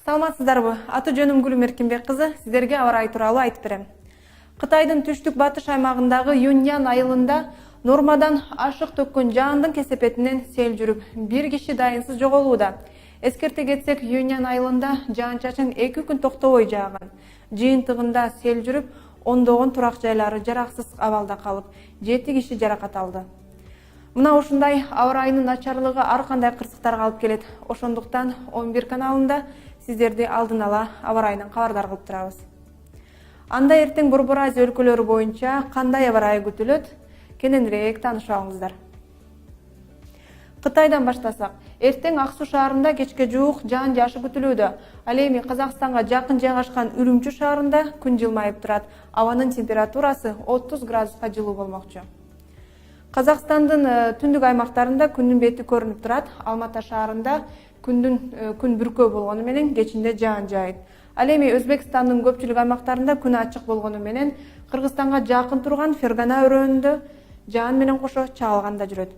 Саламатсыздарбы? Аты жөнүм Гүлүм Эркинбек кызы, сиздерге аба ырайы тууралуу айтып берем. Кытайдын түштүк батыш аймагындагы Юньян айылында нормадан ашык төккөн жаандын кесепетинен сел жүрүп, бир киши дайынсыз жоголууда. Эскерте кетсек, Юньян айылында жаан-чачын 2 күн токтобой жааган. Жыйынтыгында сел жүрүп, ондогон турак жайлары жараксыз абалда калып, 7 киши жаракат алды. Мына ушундай аба ырайынын начарлыгы ар кандай кырсыктарга алып келет. Ошондуктан 11 каналында сиздерди алдын ала аба ырайынан кабардар кылып турабыз. Анда эртең Борбор Азия өлкөлөрү боюнча кандай аба ырайы күтүлөт? Кененирээк таанышып алыңыздар. Кытайдан баштасак, эртең Ак Суу шаарында кечке жуук жаан жаашы күтүлүүдө. Ал эми Казакстанга жакын жайгашкан Үрүмчү шаарында күн жылмайып турат. Абанын температурасы 30 градуска жылуу болмокчу. Казакстандын түндүк аймактарында күндүн бети көрүнүп турат. Алмата шаарында күн бүркөө болгону менен кечинде жаан жаайт. Ал эми Өзбекстандын көпчүлүк аймактарында күн ачык болгону менен Кыргызстанга жакын турган Фергана өрөөнүндө жаан менен кошо чагылган да жүрөт.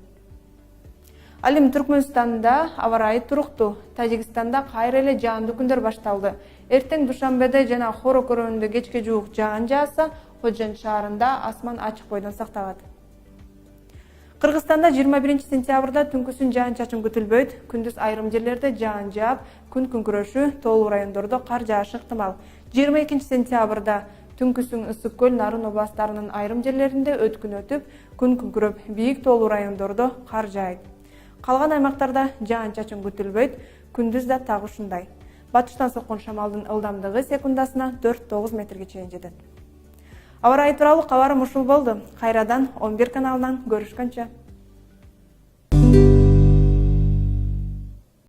Ал эми Түркмөнстанда аба ырайы туруктуу. Тажикстанда кайра эле жаандуу күндөр башталды. Эртең Душанбеде жана Хорок өрөөнүндө кечке жуук жаан жааса, Ходжент шаарында асман ачык бойдон сакталат. Кыргызстанда 21 сентябрда түнкүсүн жаан-чачын күтүлбөйт. Күндүз айрым жерлерде жаан жаап, күн күңкүрөшү, тоолуу райондордо кар жаашы ыктымал. 22 сентябрда түнкүсүн Ысык көл, Нарын областарынын айрым жерлеринде өткүн өтүп, күн күңкүрөп, бийик тоолуу райондордо кар жаайт. Калган аймактарда жаан-чачын күтүлбөйт. Күндүз да так ушундай. Батыштан соккон шамалдын ылдамдыгы секундасына 4-9 метрге чейин жетет. Аба ырайы тууралуу кабарым ушул болду. Кайрадан 11 каналынан көрүшкөнчө.